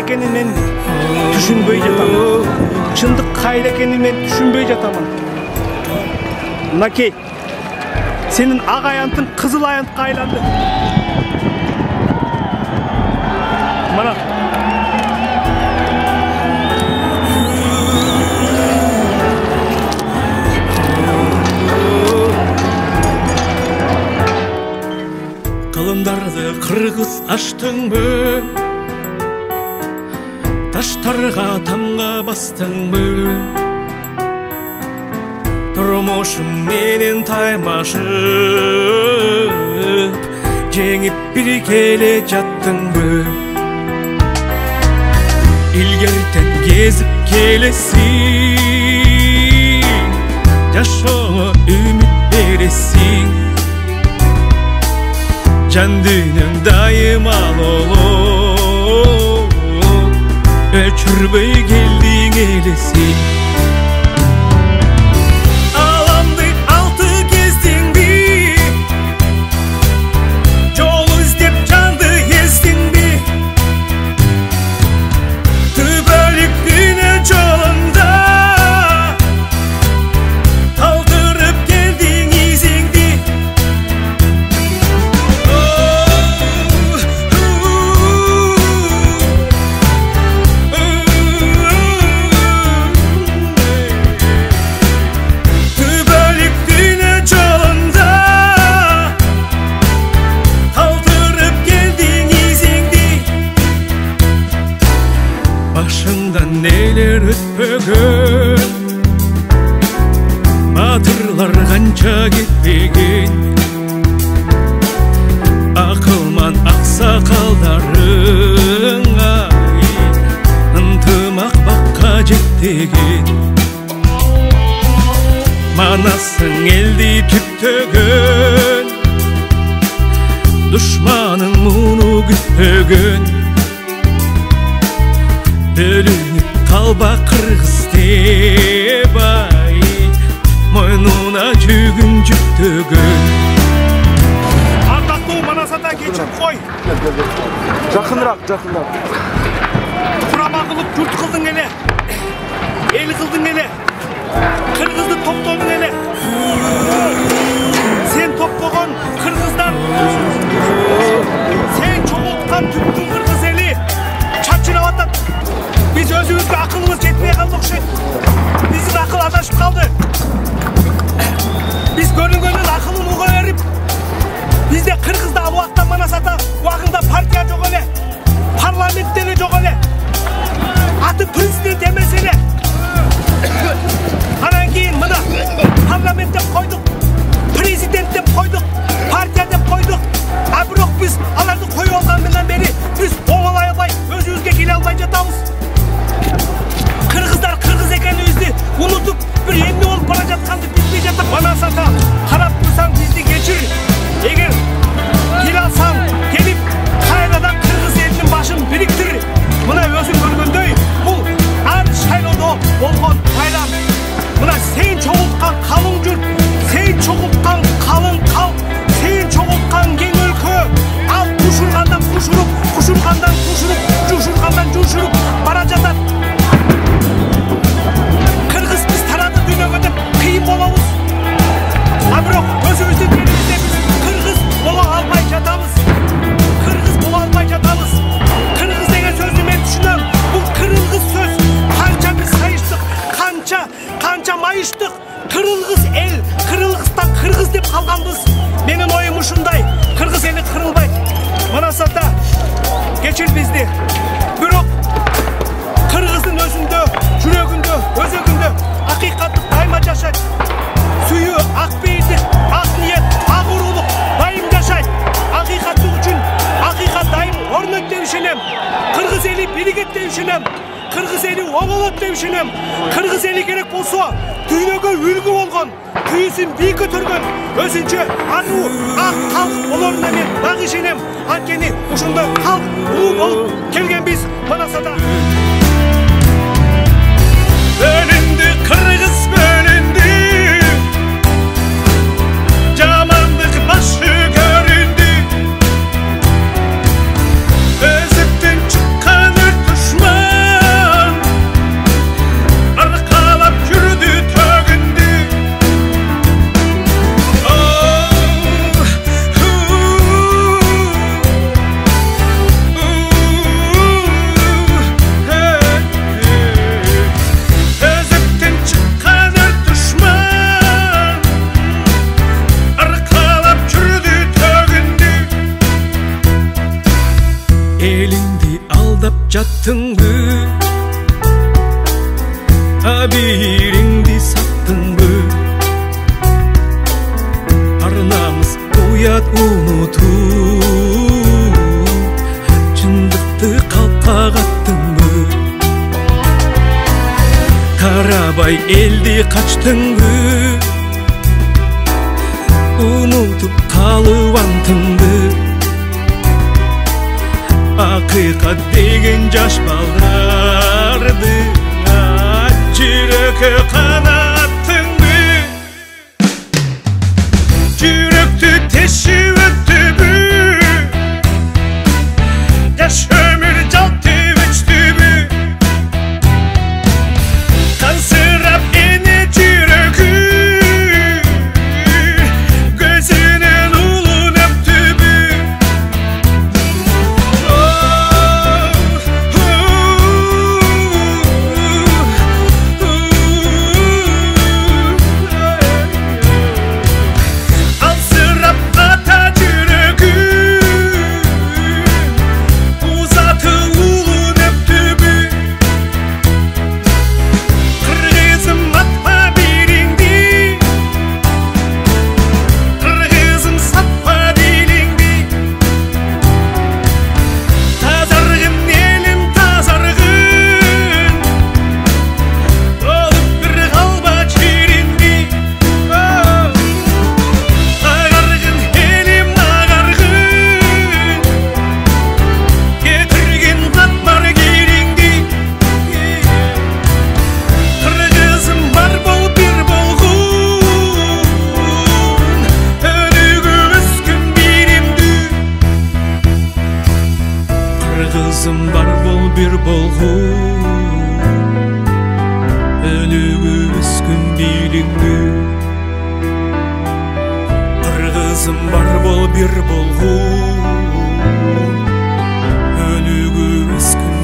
экенин мен түшүнбөй жатам. Чындык кайда экенин мен түшүнбөй жатам. Мынакей, сенин ак аянтың кызыл аянтка айланды. Мына кылымдарды кыргыз аштыңбы, таштарга тамга бастыңбы, турмушуң менен таймашып жеңип бир келе жаттыңбы, илгертен кезип келесиң, жашооңо үмүт бересиң, жан дүйнөң дайыма лоло, өчүрбөй келдиң элесиң. Аламды алты кездиңби, жол издеп жанды эздиңби, түбөлүк дүйнө жолунда калтырып келдиң изиңди. Başından neler ötpögün, batırlar kança gitpegin, akılman aksakaldarın ay, ıntımak bakka jettegin. Manasın eldi tüptögün, düşmanın munu gütpögün, bölünüp kalba kırgız dep ay, moynuna жүгүн жүктөгөн. Ардактуу Манас ата, кечирип кой. Жакыныраак. Курама кылып журт кылдың эле, эл кылдың эле, кыргызды топтодуң эле. Сен топпогон кыргыздар, сен чогулткан түптүн кыргыз эли чачырап атат. Biz özümüzde akılımız yetmeye kaldı okşayın. Bizim akıl adaşıp kaldı. Biz gönül akılın uğa verip, bizde Kırgız'da bu vaktan Manas ata, vakında partiya yok öyle, parlamentte yok öyle, atı prezident demesene. Anan keyin mına parlament'te koyduk, prezident'te koyduk, partiyada koyduk. Biroq biz alardı koyu olgandan beri biz oğlay alay, özümüzge gele almay jatamız. Kırgızlar kırgız ekenimizni unutup bir emni olup bana жатканды bilmey jatıp Manas ata, karap dursaң bizni geçir. Eğer gel alsаң, gelip kaynadan kırgız elinin başın biriktir. Mına özün görgөндөй, бұл ар шайлоодо болгон bayram. Mına sen çoğultkan kalın jurt, sen çoğultkan kalın kalk, sen çoğultkan keng өлkө, al kuşurgandan kuşurup, kuşurgandan kuşurup, juşurgandan juşurup bara жатат. Kırgız biz taradı dünögө деп кыйын болобуз. Бирок өзүбүздүн элибизде биз кыргыз боло албай жатабыз. Kırgız боло албай жатабыз. Kırgız деген сөздү мен түшүнөм. Бул кыргыз сөз. Канча биз сайыштык, канча майыштык. Kırgız el, Kırgızстан кыргыз деп калганбыз. Менин оюм ушундай. Kırgız эли кырылбайт. Манас ата, кечир бизди. Бирок Kırgыздын өзүндө, жүрөгүндө, өзөгүндө акыйкаттык дайыма жашайт. Сүйүү, ак бейиздик, ак ниет, ак уруулук дайым жашайт. Акыйкаттык үчүн акыйкат дайым орнойт деп ишенем. Кыргыз эли биригет деп ишенем. Kırgız eli oğulot деп ишенем. Kırgız eli керек болсо дүйнөгө үлгү болгон, күйүсүн бийик көтөргөн, өзүнчө ануу ак калк болоруна мен дагы ишенем. Анткени ушундай калк улуу болуп келгенбиз Манас ата. Bölündü Kırgız bölündü, Camanlık başı göründü, Özüptün çıkan ört düşman жаттыңбы, абириңди саттыңбы? Арнамыз уят унутуп, чындыкты калпка каттыңбы? Карабай элди качтыңбы, унутуп калып антыңды? Акыйкат деген жаш балдарды жүрөккө канаттыңбы? Жүрөктү тешип өттүбү? Жаш өмүр жалтып өчтүбү? Кансырап эне жүрөгү, көзүнөн улун өптүбү? Алсырап ата жүрөгү, узаты улун өптүбү? Кыргызым атпа бириңди, кыргызым сатпа дилиңди. Тазаргын элим тазаргын, болуп бир калба жиринди. Агаргын элим агаргын, кетиргин катмар кириңди. Кыргызым бар бол бир болгун, өнүгүп өскөн биримдүү. Кыргызым бар бол бир болгун, өнүгүп өскөн биримдүү. Кыргызым бар бол бир болгун, өнүгүп өскөн